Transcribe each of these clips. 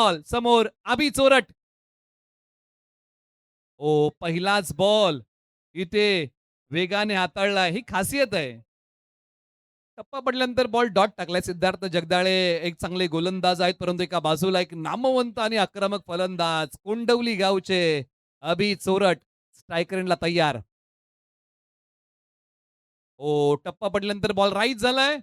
Ball समोर अभि चोरट. ओ पहिलाच ball इथे वेगाने हाताळला, ही खासियत आहे. टप्पा पडल्यानंतर बॉल डॉट टाकलाय. सिद्धार्थ जगदाळे एक चांगले गोलंदाज आहेत, परंतु एका बाजूला एक नामवंत आणि आक्रमक फलंदाज कोंडवली गावचे अभि चोरट स्ट्रायकर एंडला तयार. टप्पा पडल्यानंतर बॉल राईज झालाय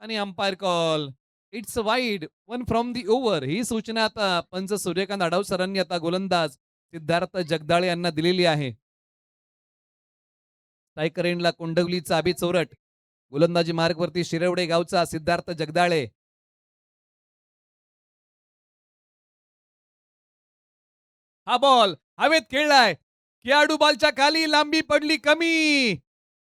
आणि umpire call. It's wide, one from the over. ही सूचना आता पंच सूर्यकांत आढाव सरांनी आता गोलंदाज सिद्धार्थ जगदाळे यांना दिलेली आहे. स्ट्रायकर एंडला कोंडवलीचा अभि चोरट. गोलंदाजी मार्गवरती शिरवडे गावचा सिद्धार्थ जगदाळे. हा बॉल हवेत खेळलाय. खेळाडू बॉलच्या खाली, लांबी पडली कमी.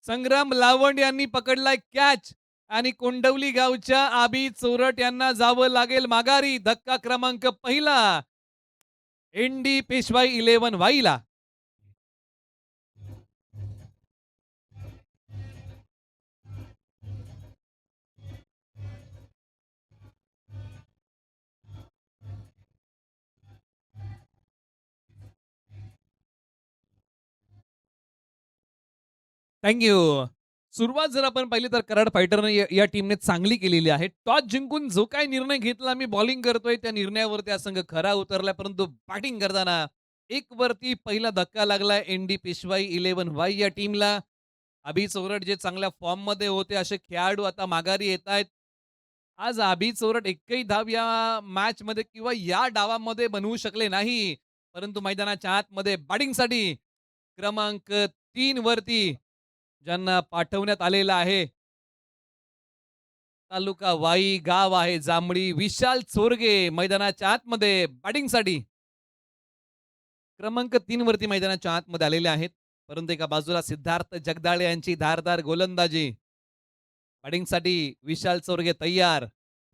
संग्राम लावंड यांनी पकडलाय कॅच आणि कोंडवली गावच्या आबी चोरट यांना जावं लागेल माघारी. धक्का क्रमांक पहिला एनडी पेशवाई 11 वाईला. थँक्यू. सुरुवात जर आपण पाहिली तर कराड फायटरने या टीमने चांगली केलेली आहे. टॉस जिंकून जो काही निर्णय घेतला, मी बॉलिंग करतोय त्या निर्णयावरती हा संघ खरा उतरलाय. परंतु बॅटिंग करताना एक वरती पहिला धक्का लागलाय एनडी पेशवाई 11 वाई या टीमला. अभि चोरट जे चांगल्या फॉर्म मध्ये होते, असे खेळाडू आता माघारी येत आहेत. आज अभि चोरट एकही धाव या मॅच मध्ये किंवा या डावामध्ये बनवू शकले नाही. परंतु मैदानाच्या आतमध्ये बॅटिंगसाठी क्रमांक 3 वरती ज्यांना पाठवण्यात आलेलं आहे, तालुका वाई, गाव आहे जांभळी, विशाल चोरगे मैदानाच्या आतमध्ये बॅटिंगसाठी क्रमांक 3 वरती मैदानाच्या आतमध्ये आलेले आहेत. परंतु एका बाजूला सिद्धार्थ जगदाळे यांची धारदार गोलंदाजी. बॅटिंगसाठी विशाल चोरगे तयार.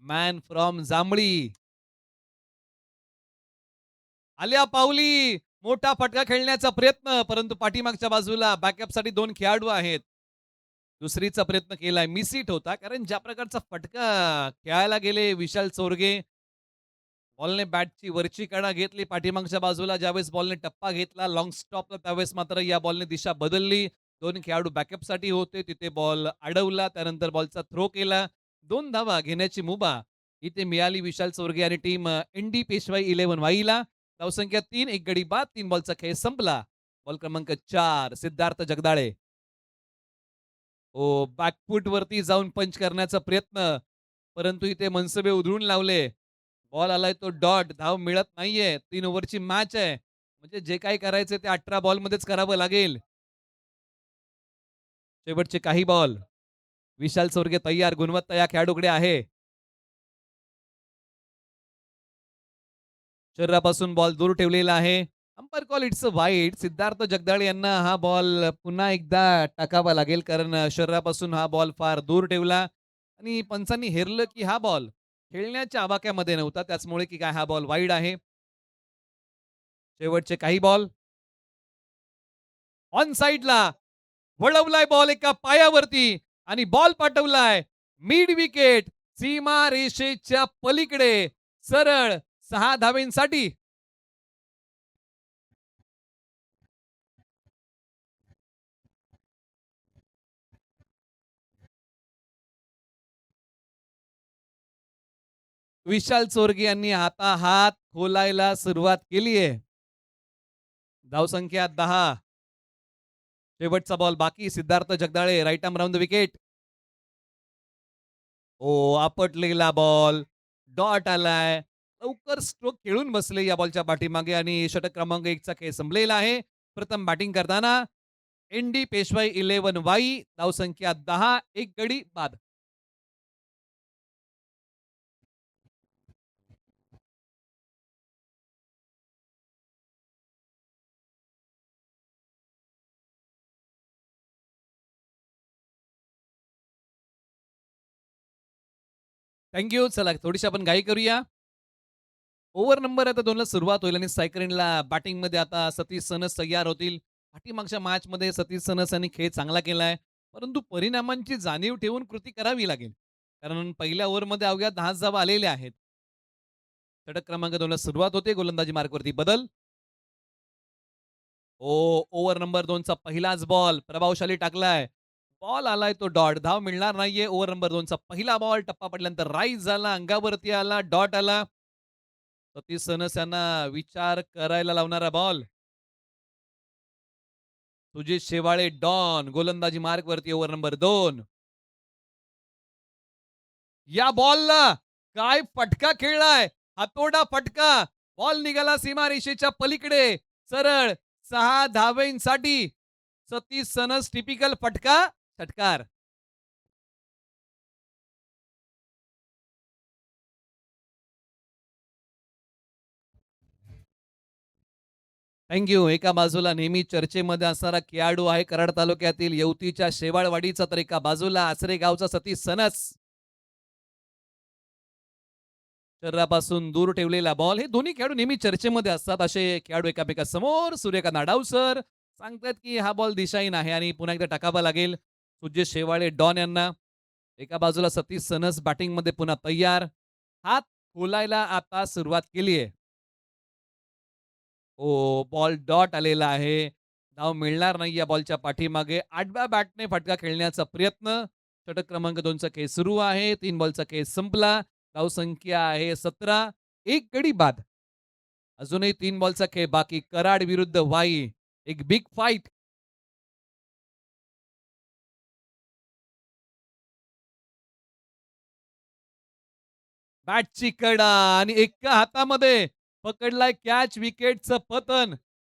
मॅन फ्रॉम जांभळी. आल्या पावली मोठा फटका खेळण्याचा प्रयत्न, परंतु पाठीमागच्या बाजूला बॅकअपसाठी 2 खेळाडू आहेत. दुसरीचा प्रयत्न केलाय, मिस हिट होता. कारण ज्या प्रकारचा फटका खेळायला गेले विशाल चोरगे, बॉलने बॅटची वरची कडा घेतली पाठीमागच्या बाजूला. ज्यावेळेस बॉलने टप्पा घेतला लॉंग स्टॉपला, त्यावेळेस मात्र या बॉलने दिशा बदलली. 2 खेळाडू बॅकअपसाठी होते, तिथे बॉल अडवला. त्यानंतर बॉलचा थ्रो केला. 2 धावा घेण्याची मुभा इथे मिळाली विशाल चोरगे आणि टीम एनडी पेशवाई 11 वाईला. धावसंख्या 3, 1 गडी बाद. 3 बॉलचा खेळ संपला. बॉल क्रमांक 4 सिद्धार्थ जगदाळे. बॅकफूट वरती जाऊन पंच करण्याचा प्रयत्न, परंतु इथे मनसबे उधळून लावले. बॉल आलाय तो डॉट. धाव मिळत नाहीये. 3 ओव्हरची मॅच आहे. म्हणजे जे काही करायचं ते 18 बॉलमध्येच करावं लागेल. शेवटचे काही बॉल. विशाल चोरगे तयार. गुणवत्ता या खेळाडूकडे आहे. शरीरापासून बॉल दूर ठेवलेला आहे. Umpire call it's wide. Siddharth Jagdale यांना हा बॉल पुन्हा एकदा टाकावा लागेल, कारण शरीरापासून हा बॉल फार दूर ठेवला आणि पंचांनी हेरलं की हा बॉल खेळण्याच्या आवाक्यामध्ये नव्हता, त्याचमुळे की काय हा बॉल वाईड आहे. शेवटचे काही बॉल. ऑन साइडला वळवलाय बॉल एका पायावरती आणि बॉल पाठवलाय मिड विकेट, सीमा रेषेच्या पलीकडे सरळ 6 धावेंसाठी. विशाल चोरगे यांनी आता हात खोलायला सुरुवात केली आहे. धावसंख्या 10. शेवटचा बॉल बाकी. Siddharth Jagdale right arm round the wicket. आपटलेला बॉल. डॉट आलाय. लवकर स्ट्रोक खेळून बसले या बॉलच्या पाठीमागे आणि षटक क्रमांक 1 चा खेळ संपलेला आहे. प्रथम बॅटिंग करताना एनडी पेशवाई 11 वाई. धावसंख्या 10, 1 गडी बाद. थँक्यू. चला थोडीशी आपण घाई करूया. ओव्हर नंबर आता 2 ला सुरुवात होईल आणि सायकलिंगला बॅटिंगमध्ये आता सतीश सनस तयार होतील. पाठीमागच्या मॅचमध्ये सतीश सनस यांनी खेळ चांगला केलाय, परंतु परिणामांची जाणीव ठेवून कृती करावी लागेल. कारण पहिल्या ओव्हरमध्ये अवघ्या 10 धावा आलेल्या आहेत. षटक क्रमांक 2 ला सुरुवात होते. गोलंदाजी मार्कवरती बदल. ओव्हर नंबर 2 चा पहिलाच बॉल प्रभावशाली टाकलाय. बॉल आलाय तो डॉट. धाव मिळणार नाहीये. ओव्हर नंबर 2 चा पहिला बॉल टप्पा पडल्यानंतर राईज झाला, अंगावरती आला, डॉट आला. सतीश सनस यांना विचार करायला लावणारा बॉल. सुजित शेवाळे डॉन गोलंदाजी मार्कवरती ओव्हर नंबर 2. या बॉलला काय फटका खेळलाय. हातोडा फटका. बॉल निघाला सीमारेषेच्या पलीकडे. सरळ 6 धावेंसाठी सतीश सनस टिपिकल फटका षटकार. Thank you. एका बाजूला नेहमी चर्चेमध्ये असणारा खेळाडू आहे कराड तालुक्यातील येवतीच्या शेवाळवाडीचा, तर एका बाजूला आसरे गावचा सतीश सनस. शरीरापासून दूर ठेवलेला बॉल. हे दोन्ही खेळाडू नेहमी चर्चेमध्ये असतात. असे खेळाडू एकामेकांसमोर. सूर्यकांत आडाव सर सांगतात की हा बॉल दिशाहीन आहे आणि पुन्हा एकदा टाकावा लागेल. सुजित शेवाळे डॉन यांना. एका बाजूला सतीश सनस बॅटिंगमध्ये पुन्हा तयार. हात खोलायला आता सुरुवात केली आहे. बॉल डॉट आलेला आहे. धाव मिळणार नाही या बॉलच्या पाठीमागे. 8व्या बॅटने फटका खेळण्याचा प्रयत्न. षटक क्रमांक 2 चा खेळ सुरू आहे. 3 बॉलचा खेळ संपला. धावसंख्या आहे 17. एक गडी बाद. अजूनही 3 बॉलचा खेळ बाकी. कराड विरुद्ध वाई. एक बिग फाईट. बॅटची कडा आणि एका हातामध्ये पकडलाय कॅच. विकेटचं पतन.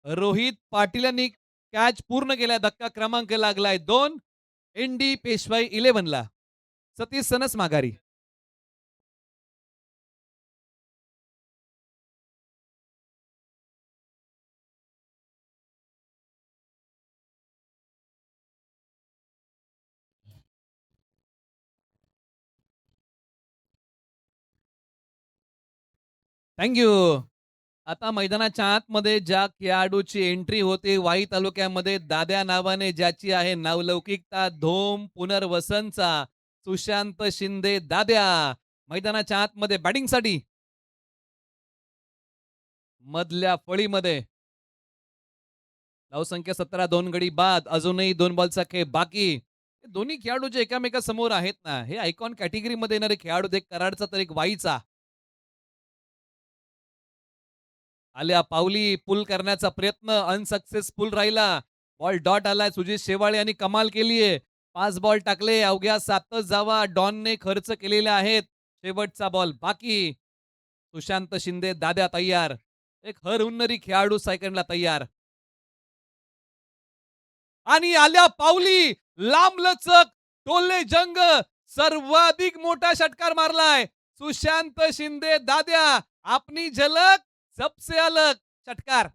रोहित पाटील यांनी कॅच पूर्ण केलाय. धक्का क्रमांक लागलाय 2. एनडी पेशवाई 11 ला. सतीश सनस माघारी. Thank you. आता मैदानाच्या आतमध्ये ज्या खेळाडूची एंट्री होते वाई तालुक्यामध्ये दाद्या नावाने, ज्याची आहे नावलौकिकता धोम पुनर्वसनचा, सुशांत शिंदे दाद्या मैदानाच्या आतमध्ये बॅटिंगसाठी. मधल्या फळीमध्ये धावसंख्या 17. 2 गडी बाद. अजूनही 2 बॉलचा खेळ बाकी. हे दोन्ही खेळाडू जे एकामेकांसमोर आहेत ना, हे आयकॉन कॅटेगरीमध्ये येणारे खेळाडू. एक कराडचा तर एक वाईचा. आल्या पावली पुल करण्याचा प्रयत्न अनसक्सेसफुल राहिला. बॉल डॉट आलाय. सुजित शेवाळे यांनी कमाल केलीये. 5 बॉल टाकले. अवघ्या 7च धावा डॉनने खर्च केलेल्या आहेत. शेवटचा बॉल बाकी. सुशांत शिंदे दाद्या तयार. एक हरहुन्नरी खेळाडू सेकंडला तयार. आणि आल्या पावली लांबलचक टोले जंग सर्वाधिक मोठा षटकार मारलाय सुशांत शिंदे दाद्या. आपनी झलक सबसे अलग षटकार.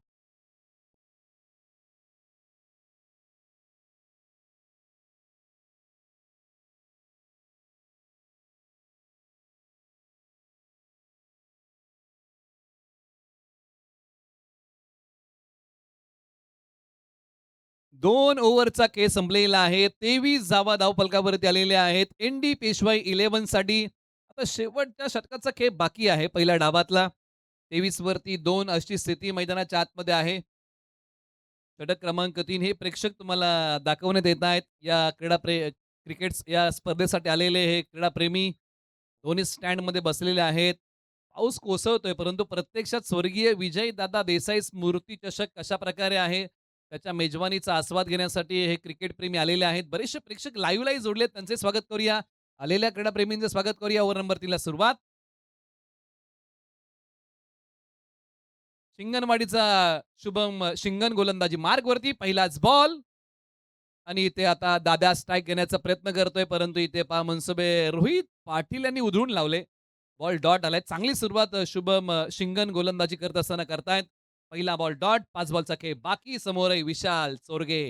दोन ओव्हरचा खेळ संपलेला आहे. 23 धावा धावफलकावरती आलेल्या आहेत एनडी पेशवाई 11 साठी. आता शेवटच्या षटकाचा खेळ बाकी आहे पहिल्या डावातला. 23 वरती 2 अशी स्थिती मैदानाच्या आतमध्ये आहे. षटक क्रमांक 3 हे प्रेक्षक तुम्हाला दाखवण्यात येत आहेत. या क्रिकेट या स्पर्धेसाठी आलेले हे क्रीडाप्रेमी दोन्ही स्टँडमध्ये बसलेले आहेत. पाऊस कोसळतोय, परंतु प्रत्यक्षात स्वर्गीय विजयदादा देसाई स्मृती चषक कशा प्रकारे आहे, त्याच्या मेजवानीचा आस्वाद घेण्यासाठी हे क्रिकेटप्रेमी आलेले आहेत. बरेचसे प्रेक्षक लाईव्हलाही जोडलेत. त्यांचे स्वागत करूया. आलेल्या क्रीडाप्रेमींचे स्वागत करूया. ओव्हर नंबर 3 ला सुरुवात. शिंगणवाडीचा शुभम शिंगण गोलंदाजी मार्गवरती. पहिलाच बॉल आणि इथे आता दादा स्ट्राईक घेण्याचा प्रयत्न करतोय, परंतु इथे पहा मनसुबे रोहित पाटील यांनी उधळून लावले. बॉल डॉट आलाय. चांगली सुरुवात शुभम शिंगण गोलंदाजी करत असताना करतायत. पहिला बॉल डॉट. 5 बॉलचा खेळ बाकी. समोरही विशाल चोरगे.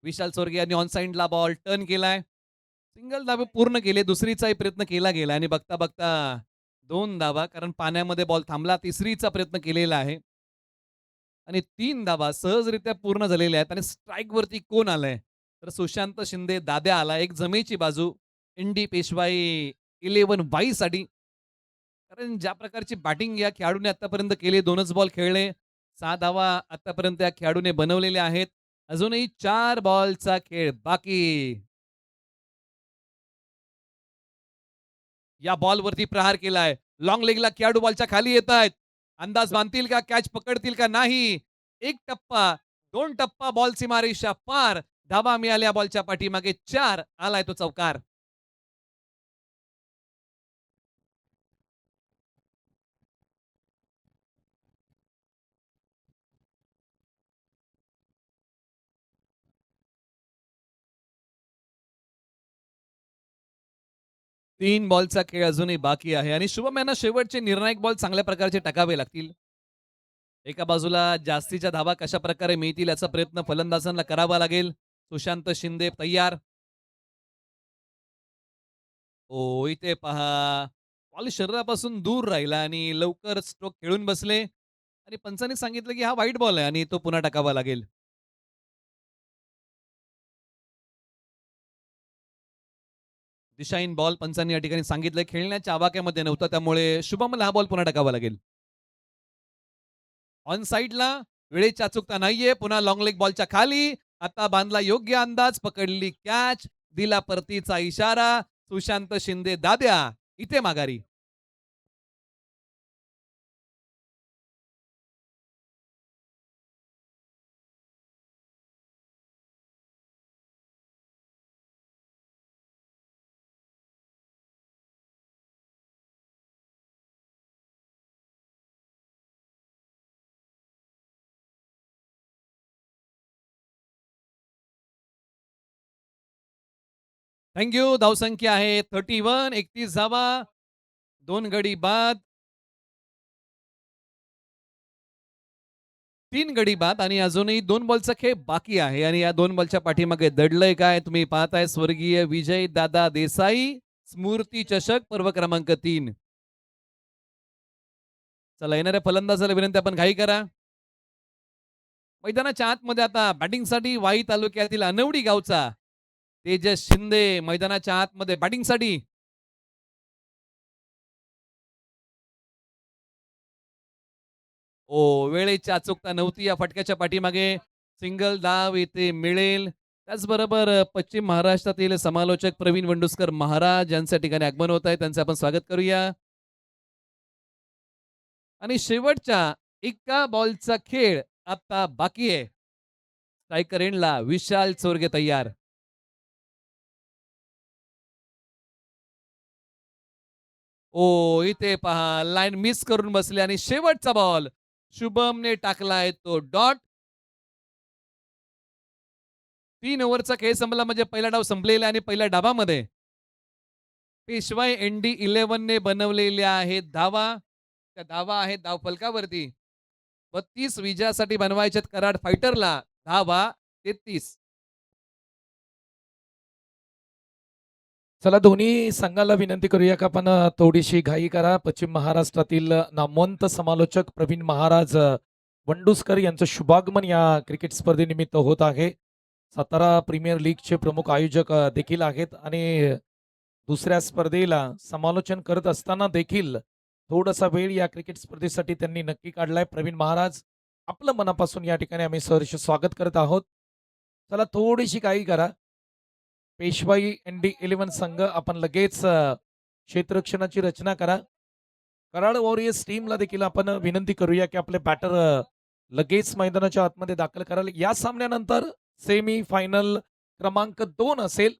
विशाल चोरगे यांनी ऑन साइडला बॉल टर्न केलाय. सिंगल धावे पूर्ण केले. दुसरीचाही प्रयत्न केला गेला आणि बघता बघता 2 धावा, कारण पाण्यामध्ये बॉल थांबला. तिसरीचा प्रयत्न केलेला आहे आणि 3 धावा सहजरित्या पूर्ण झालेल्या आहेत. आणि स्ट्राईक वरती कोण आलाय, तर सुशांत शिंदे दाद्या आला. एक जमेची बाजू. इंडी पेशवाई 11 वाईसाठी. कारण ज्या प्रकारची बॅटिंग या खेळाडूने आतापर्यंत केली, 2च बॉल खेळले. 6 धावा आतापर्यंत या खेळाडूने बनवलेल्या आहेत. अजूनही 4 बॉलचा खेळ बाकी. या बॉलवरती प्रहार केलाय. लाँग लेगला खेळाडू बॉलच्या खाली येतायत. अंदाज बांधतील का? कॅच पकडतील का? नाही. 1 टप्पा, 2 टप्पा बॉल सीमारेषा पार. धावा मिळाल्या बॉलच्या पाठीमागे 4. आलाय तो चौकार. 3 बॉलचा खेळ अजूनही बाकी आहे आणि शुभम यांना शेवटचे निर्णायक बॉल चांगल्या प्रकारचे टाकावे लागतील. एका बाजूला जास्तीच्या धावा कशाप्रकारे मिळतील याचा प्रयत्न फलंदाजांना करावा लागेल. सुशांत शिंदे तयार. इथे पहा. बॉल शरीरापासून दूर राहिला आणि लवकर स्ट्रोक खेळून बसले आणि पंचांनी सांगितलं की हा व्हाईट बॉल आहे आणि तो पुन्हा टाकावा लागेल. दिशाहीन बॉल पंचांनी या ठिकाणी सांगितलं. खेळण्याच्या आवाक्यामध्ये नव्हता त्यामुळे शुभमला हा बॉल पुन्हा टाकावा लागेल. ऑन साइडला वेळेची अचूकता नाहीये. पुन्हा लॉंग लेग बॉलच्या खाली. आता बांधला योग्य अंदाज. पकडली कॅच. दिला परतीचा इशारा. सुशांत शिंदे दाद्या इथे माघारी. Thank you. धावसंख्या आहे 31. 31 धावा. 2 गडी बाद. 3 गडी बाद आणि अजूनही 2 बॉलचा खेळ बाकी आहे आणि या 2 बॉलच्या पाठीमागे दडलंय काय? तुम्ही पाहताय स्वर्गीय विजय दादा देसाई स्मृती चषक पर्व क्रमांक 3. चला येणाऱ्या फलंदाजाला विनंती आपण घाई करा. मैदानाच्या आतमध्ये आता बॅटिंगसाठी वाई तालुक्यातील अनवडी गावचा तेजस शिंदे मैदानाच्या आतमध्ये बॅटिंगसाठी. वेळेची अचूकता नव्हती या फटक्याच्या पाठीमागे. सिंगल धाव इथे मिळेल. त्याचबरोबर पश्चिम महाराष्ट्रातील समालोचक प्रवीण वंडुस्कर महाराज यांच्या ठिकाणी आगमन होत आहे. त्यांचं आपण स्वागत करूया. आणि शेवटच्या एका बॉलचा खेळ आता बाकी आहे. स्ट्रायकर एंडला विशाल चोरगे तयार. इथे पहा लाईन मिस करून बसले आणि शेवटचा बॉल शुभमने टाकलाय तो डॉट. 3 ओव्हरचा खेळ संपला म्हणजे पहिला डाव संपलेला आणि पहिल्या डावामध्ये पेशवाई एनडी 11 ने बनवलेल्या आहेत धावा. त्या धावा आहेत धावफलकावरती 32 विजयासाठी बनवायच्यात कराड फायटरला. धावा 33. चला दोन्ही संघाला विनंती करूया का आपण थोडीशी घाई करा. पश्चिम महाराष्ट्रातील नामवंत समालोचक प्रवीण महाराज वंडुस्कर यांचं शुभागमन या क्रिकेट स्पर्धेनिमित्त होत आहे. सातारा प्रीमियर लीगचे प्रमुख आयोजक देखील आहेत आणि दुसऱ्या स्पर्धेला समालोचन करत असताना देखील थोडासा वेळ या क्रिकेट स्पर्धेसाठी त्यांनी नक्की काढलाय. प्रवीण महाराज आपलं मनापासून या ठिकाणी आम्ही सहर्ष स्वागत करत आहोत. चला थोडीशी घाई करा. पेशवाई एनडी 11 संघ आपण लगेच क्षेत्ररक्षणाची रचना करा. कराड वॉरियर्स टीमला देखील आपण विनंती करूया की आपले बॅटर लगेच मैदानाच्या आतमध्ये दाखल कराल. या सामन्यानंतर सेमी फायनल क्रमांक 2 असेल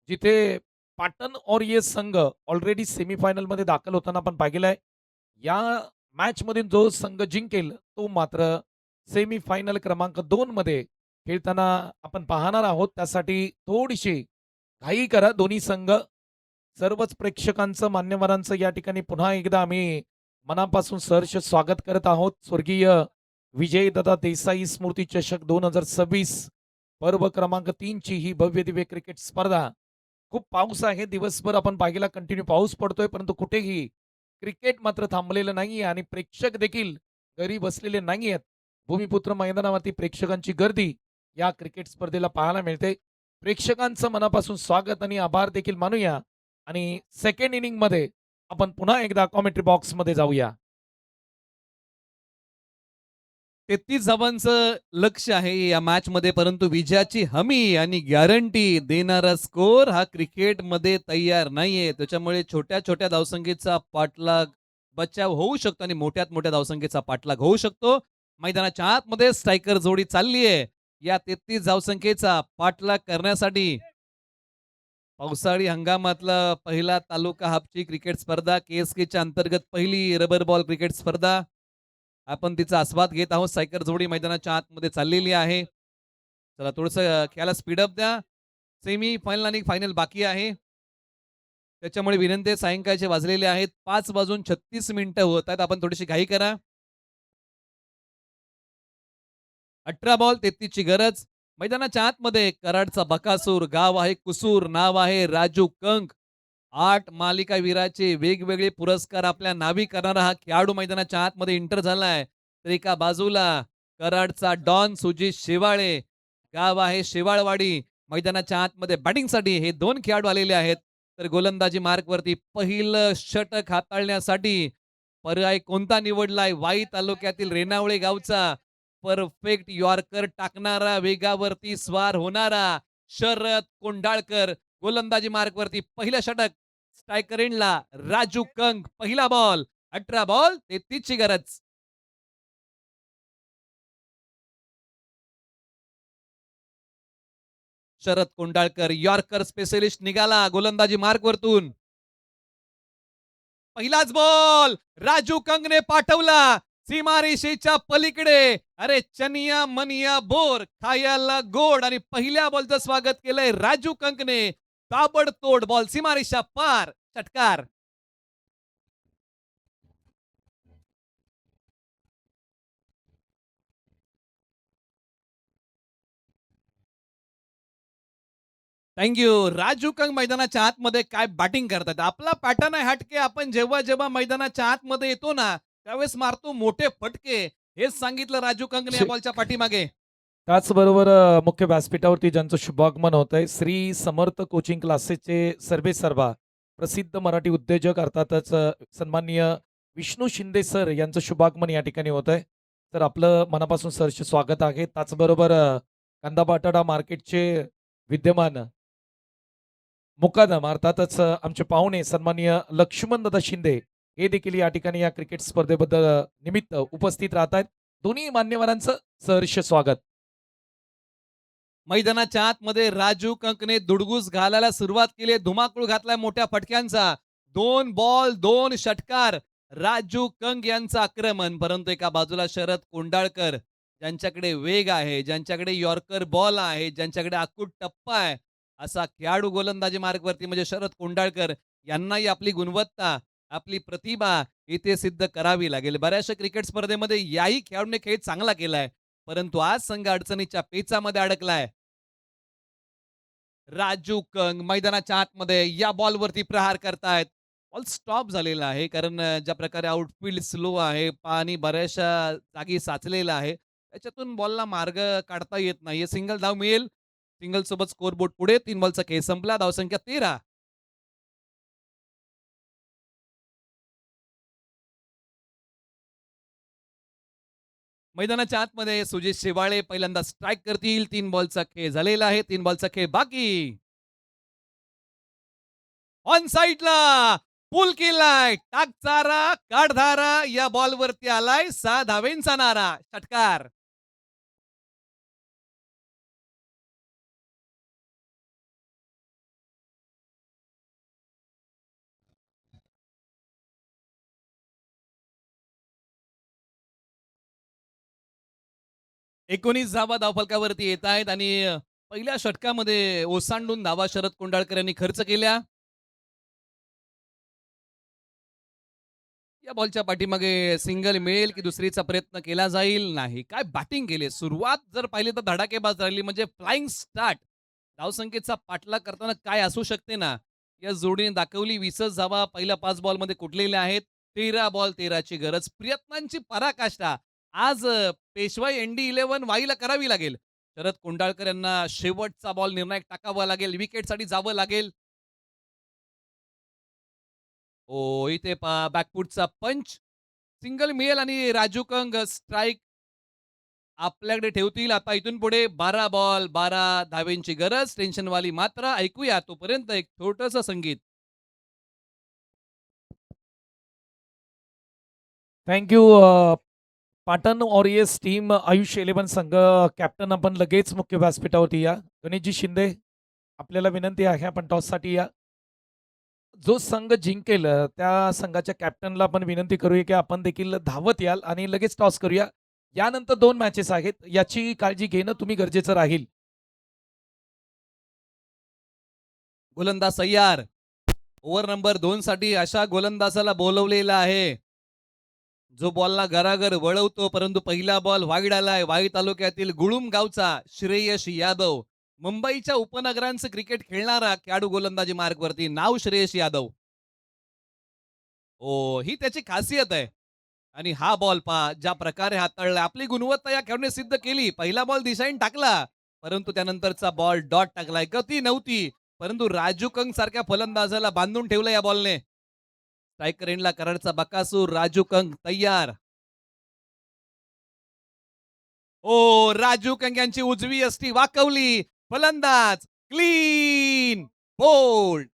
जिथे पाटण वॉरियर्स संघ ऑलरेडी सेमी फायनल मध्ये दाखल होताना आपण पाहिलेलं या मॅच मधील जो संघ जिंकेल तो मात्र सेमी फायनल क्रमांक 2 मध्ये खेळताना आपण पाहणार आहोत. त्यासाठी थोडीशी घाई करा दोन्ही संघ. सर्वच प्रेक्षकांचं मान्यवरांचं या ठिकाणी पुन्हा एकदा आम्ही मनापासून सहर्ष स्वागत करत आहोत. स्वर्गीय विजयदादा देसाई स्मृती चषक 2026 पर्व क्रमांक 3 ची ही भव्य दिव्य क्रिकेट स्पर्धा. खूप पाऊस आहे दिवसभर आपण पाहिला कंटिन्यू पाऊस पडतोय परंतु कुठेही क्रिकेट मात्र थांबलेलं नाहीये आणि प्रेक्षक देखील घरी बसलेले नाहीयेत. भूमिपुत्र मैदानावरती प्रेक्षकांची गर्दी या क्रिकेट स्पर्धेला पाहायला मिळते. प्रेक्षकांचं मनापासून स्वागत आणि आभार देखील मानूया आणि सेकंड इनिंगमध्ये आपण पुन्हा एकदा कॉमेंट्री बॉक्समध्ये जाऊया. 33 धावांचं लक्ष आहे या मॅचमध्ये, परंतु विजयाची हमी आणि गॅरंटी देणारा स्कोर हा क्रिकेटमध्ये तयार नाहीये. त्याच्यामुळे छोट्या-छोट्या धावसंख्येचा पाठलाग बचाव होऊ शकतो आणि मोठ्यात-मोठ्या धावसंख्येचा पाठलाग होऊ शकतो. मैदानाच्या आतमध्ये स्ट्रायकर जोडी चाललीये. या 33 धावसंख्येचा पाठलाग करण्यासाठी पावसाळी हंगामातला पहिला तालुका हाफची क्रिकेट स्पर्धा, के-एस-केच्या अंतर्गत पहिली रबर बॉल क्रिकेट स्पर्धा. आपण तिचा आस्वाद घेत आहोत. सायकर जोडी मैदानाच्या आतमध्ये चाललेली आहे. चला थोडंसं खेळाला स्पीडअप द्या. सेमी फायनल आणि फायनल बाकी आहे. त्याच्यामुळे विनंती आहे, सायंकाळचे वाजलेले आहेत 5 वाजून 36 मिनिटं होत आहेत. आपण थोडीशी घाई करा. 18 बॉल 33 ची गरज. मैदानाच्या आतमध्ये कराडचा बकासूर, गाव आहे कुसूर, नाव आहे राजू कंक. 8 मालिकावीराचे वेगवेगळे पुरस्कार आपल्या नावी करणारा हा खेळाडू मैदानाच्या आतमध्ये एंटर झालाय. तर एका बाजूला कराडचा डॉन सुजित शेवाळे, गाव आहे शेवाळवाडी. मैदानाच्या आतमध्ये बॅटिंगसाठी हे 2 खेळाडू आलेले आहेत. तर गोलंदाजी मार्कवरती पहिलं षटक हाताळण्यासाठी पर्याय कोणता निवडलाय? वाई तालुक्यातील रेणावळे गावचा परफेक्ट यॉर्कर टाकणारा, वेगावरती स्वार होणारा शरद कोंडाळकर. गोलंदाजी मार्कवरती पहिलं षटक. स्ट्रायकर एंडला राजू कंक. पहिला बॉल. 18 बॉल 33 ची गरज. शरद कोंडाळकर यॉर्कर स्पेशलिस्ट निघाला गोलंदाजी मार्कवरतून. पहिलाच बॉल राजू कंगने पाठवला सीमारेषेच्या पलीकडे. अरे चनिया मनिया बोर खायला गोड आणि पहिल्या बॉलचं स्वागत केलंय राजू कंकने. ताबडतोड बॉल सीमारेषा पार. षटकार. थँक्यू. राजू कंग मैदानाच्या आतमध्ये काय बॅटिंग करतात. आपला पॅटर्न आहे हटके. आपण जेव्हा जेव्हा मैदानाच्या आतमध्ये येतो ना, त्यावेळेस मारतो मोठे फटके. हेच सांगितलं राजू कंगने या शे बॉलच्या पाठीमागे. त्याचबरोबर मुख्य व्यासपीठावरती ज्यांचं शुभागमन होतंय, श्री समर्थ कोचिंग क्लासेसचे सर्वेसर्वा, प्रसिद्ध मराठी उद्योजक अर्थातच सन्माननीय विष्णू शिंदे सर यांचं शुभागमन या ठिकाणी होतंय. तर आपलं मनापासून सहर्ष स्वागत आहे. त्याचबरोबर कांदा बटाटा मार्केटचे विद्यमान मुकादम अर्थातच आमचे पाहुणे सन्माननीय लक्ष्मणदादा शिंदे हे देखील या ठिकाणी या क्रिकेट स्पर्धेबद्दल निमित्त उपस्थित राहत आहेत. दोन्ही मान्यवरांचं सहर्ष स्वागत. मैदानाच्या आतमध्ये राजू कंकने दुडगूस घालायला सुरुवात केली. धुमाकूळ घातलाय मोठ्या फटक्यांचा. 2 बॉल 2 षटकार. राजू कंक यांचं आक्रमण. परंतु एका बाजूला शरद कोंडाळकर, ज्यांच्याकडे वेग आहे, ज्यांच्याकडे यॉर्कर बॉल आहे, ज्यांच्याकडे अकूट टप्पा आहे, असा खेळाडू गोलंदाजी मार्गवरती म्हणजे शरद कोंडाळकर यांनाही आपली गुणवत्ता, आपली प्रतिभा इथे सिद्ध करावी लागेल. बऱ्याचशा क्रिकेट स्पर्धेमध्ये याही खेळाडूने खेळ चांगला केलाय, परंतु आज संघ अडचणीच्या पेचामध्ये अडकलाय. राजू कंग मैदानाच्या आतमध्ये या बॉलवरती प्रहार करतायत. बॉल स्टॉप झालेला आहे कारण ज्या प्रकारे आउटफील्ड स्लो आहे, पाणी बऱ्याचशा जागी साचलेलं आहे. त्याच्यातून बॉलला मार्ग काढता येत नाहीये. सिंगल धाव मिळेल. सिंगल सोबत स्कोरबोर्ड पुढे. 3 बॉलचा खेळ संपला. धावसंख्या 13. मैदानाच्या आतमध्ये सुजित शेवाळे पहिल्यांदा स्ट्राईक करतील. 3 बॉलचा खेळ झालेला आहे. 3 बॉलचा खेळ बाकी. ऑन साइडला पुल केलाय. टाकचारा काढधारा या बॉलवरती आलाय 6 धावेंचा नारा. षटकार. एकोणीस धावा धावफलकावरती येत आहेत आणि पहिल्या षटकामध्ये ओसांडून धावा शरद कोंडाळकर यांनी खर्च केल्या. या बॉलच्या पाठीमागे सिंगल मिळेल की दुसरीचा प्रयत्न केला जाईल? नाही. काय बॅटिंग केली. सुरुवात जर पाहिली तर धडाकेबाज राहिली म्हणजे फ्लाइंग स्टार्ट. धावसंख्येचा पाठलाग करताना काय असू शकते ना, या जोडीने दाखवली. 20च धावा पहिल्या 5 बॉलमध्ये कुठलेल्या आहेत. 13 बॉल 13 ची गरज. प्रयत्नांची पराकाष्ठा आज पेशवाई ND11 वाईला करावी लागेल. शरद कोंडाळकर यांना शेवटचा बॉल निर्णायक टाकावा लागेल. विकेटसाठी जावं लागेल. ओ इथे पहा बॅकफूटचा पंच. सिंगल मिळेल आणि राजू कंग स्ट्राईक आपल्याकडे ठेवतील. आता इथून पुढे 12 बॉल 12 धावेंची गरज. टेन्शनवाली मात्रा ऐकूया तोपर्यंत एक छोटंसं संगीत. Thank Patan warriors team Ayush 11 संघ कॅप्टन आपण लगेच मुख्य व्यासपीठावरती या. गणेशजी शिंदे आपल्याला विनंती आहे आपण टॉससाठी या. जो संघ जिंकेल त्या संघाच्या कॅप्टनला आपण विनंती करूया की आपण देखील धावत याल आणि लगेच टॉस करूया. यानंतर 2 मॅचेस आहेत. याची काळजी घेणं तुम्ही गरजेचं राहील. गोलंदाज तयार. ओव्हर नंबर 2 साठी अशा गोलंदाजाला बोलवलेलं आहे. जो बॉलला गरागर वळवतो, परंतु पहिला बॉल वाईड आलाय. वाई तालुक्यातील गुळुम गावचा श्रेयश यादव. मुंबईच्या उपनगरांचं क्रिकेट खेळणारा खेळाडू गोलंदाजी मार्गवरती. नाव श्रेयश यादव. ओ ही त्याची खासियत आहे. आणि हा बॉल पहा ज्या प्रकारे हाताळला. आपली गुणवत्ता या खेळाडूने सिद्ध केली. पहिला बॉल दिशाईन टाकला, परंतु त्यानंतरचा बॉल डॉट टाकलाय. गती नव्हती, परंतु राजू कंग सारख्या फलंदाजाला बांधून ठेवलं या बॉलने. स्ट्रायकर एंडला कराडचा बकासूर राजू कंग तयार. ओ राजू कंग यांची उजवी यष्टी वाकवली. फलंदाज क्लीन बोल्ड.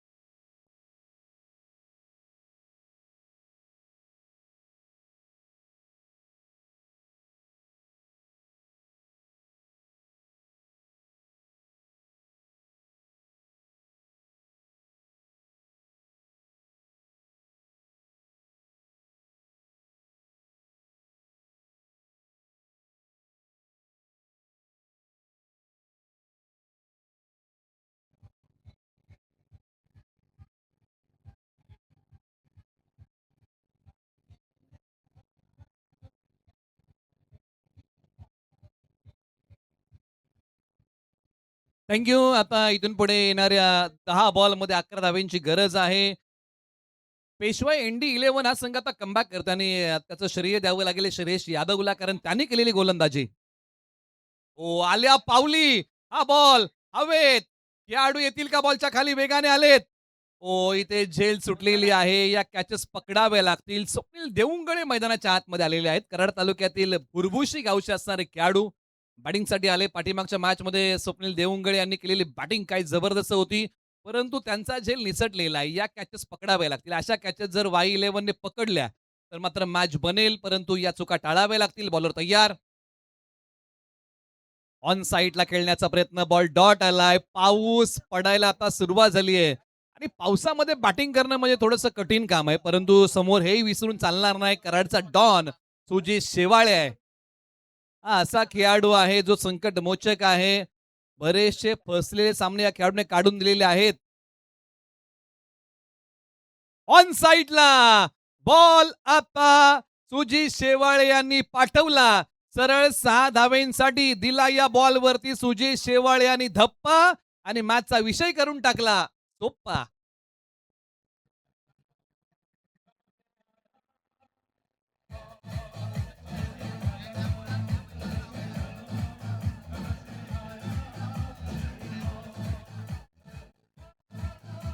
थँक्यू. आता इथून पुढे येणाऱ्या 10 बॉलमध्ये 11 धावेंची गरज आहे. पेशवाई एनडी 11 हा संघ आता कमबॅक करतो आणि त्याचं श्रेय द्यावं लागेल श्रेयश यादवला, कारण त्यांनी केलेली गोलंदाजी. ओ आल्या पावली. हा बॉल हवेत. खेळाडू येतील का बॉलच्या खाली? वेगाने आलेत. ओ इथे झेल सुटलेली आहे. या कॅचेस पकडाव्या लागतील. स्वप्नील देऊंगळे मैदानाच्या आतमध्ये आलेले आहेत. कराड तालुक्यातील बुरबुशी गावचे असणारे खेळाडू बॅटिंगसाठी आले. पाठीमागच्या मॅचमध्ये स्वप्नील देऊंगळे यांनी केलेली बॅटिंग काही जबरदस्त होती, परंतु त्यांचा झेल निसटलेला आहे. या कॅचेस पकडाव्या लागतील. अशा कॅचेस जर वाई 11 ने पकडल्या तर मात्र मॅच बनेल, परंतु या चुका टाळाव्या लागतील. बॉलर तयार. ऑन साईडला खेळण्याचा प्रयत्न. बॉल डॉट आलाय. पाऊस पडायला आता सुरुवात झाली आहे आणि पावसामध्ये बॅटिंग करणं म्हणजे थोडंसं कठीण काम आहे, परंतु समोर हेही विसरून चालणार नाही. कराडचा डॉन सुजित शेवाळे आहे. हा असा खेळाडू आहे जो संकटमोचक आहे. बरेचसे फसलेले सामने या खेळाडूने काढून दिलेले आहेत. ऑन साईडला बॉल आता सुजित शेवाळे यांनी पाठवला. सरळ 6 धावेंसाठी दिला या बॉलवरती सुजित शेवाळे यांनी धप्पा आणि मॅचचा विषय करून टाकला. सोप्पा.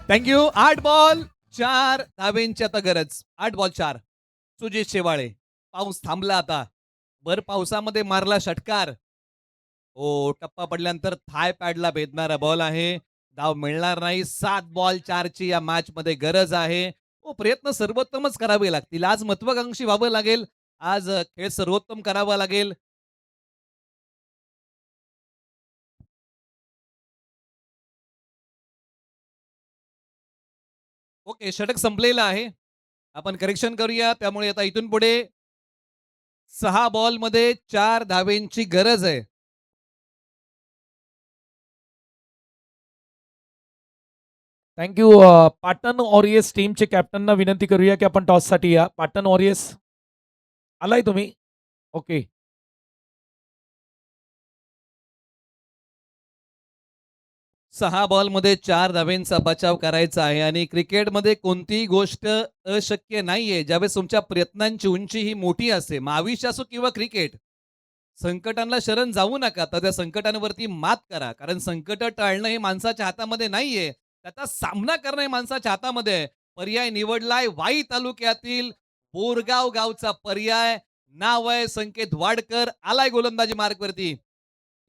थँक्यू. 8 बॉल 4 धावेंची आता गरज. 8 बॉल 4. सुजित शेवाळे. पाऊस थांबला आता. भर पावसामध्ये मारला षटकार. ओ टप्पा पडल्यानंतर थाय पॅडला भेदणारा बॉल आहे. धाव मिळणार नाही. 7 बॉल 4 ची या मॅच मध्ये गरज आहे. प्रयत्न सर्वोत्तमच करावे लागतील. आज महत्वाकांक्षी व्हावं लागेल. आज खेळ सर्वोत्तम करावा लागेल. ओके, षटक संपलेलं आहे. आपण करेक्शन करूया. त्यामुळे आता इथून पुढे 6 बॉलमध्ये 4 धावेंची गरज आहे. थँक पाटण वॉरियर्स टीमचे कॅप्टनना विनंती करूया की आपण टॉससाठी या. पाटण वॉरियर्स आलाय तुम्ही? ओके. 6 बॉलमध्ये 4 धावेंचा बचाव करायचा आहे आणि क्रिकेटमध्ये कोणतीही गोष्ट अशक्य नाहीये ज्यावेळेस तुमच्या प्रयत्नांची उंची ही मोठी असते. मग आयुष्य असो किंवा क्रिकेट, संकटांना शरण जाऊ नका, तर त्या संकटांवरती मात करा. कारण संकट टाळणं हे माणसाच्या हातामध्ये नाहीये, त्याचा सामना करणं हे माणसाच्या हातामध्ये आहे. पर्याय निवडलाय वाई तालुक्यातील बोरगाव गावचा पर्याय. नाव आहे संकेत वाडकर. आलाय गोलंदाजी मार्कवरती.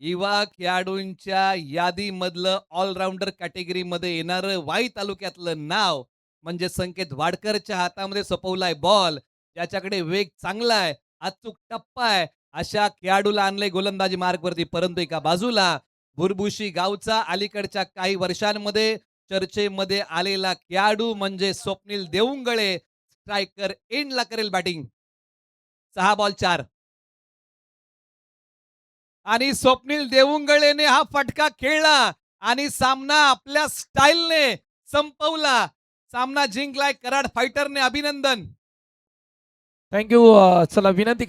युवा खेळाडूंच्या यादीमधलं ऑलराऊंडर कॅटेगरीमध्ये येणारं वाई तालुक्यातलं नाव म्हणजे संकेत वाडकरच्या हातामध्ये सोपवलाय बॉल. ज्याच्याकडे वेग चांगला आहे, अचूक टप्पा आहे, अशा खेळाडूला आणलंय गोलंदाजी मार्कवरती. परंतु एका बाजूला बुरबुशी गावचा अलीकडच्या काही वर्षांमध्ये चर्चेमध्ये आलेला खेळाडू म्हणजे स्वप्नील देऊंगळे. स्ट्रायकर एंडला करेल बॅटिंग. 6 बॉल 4 आणि स्वप्नील देऊंगळेने हा फटका खेळला आणि सामना आपल्या स्टाईलने संपवला. सामना जिंकलाय कराड फायटरने. अभिनंदन. Thank you. चला विनंती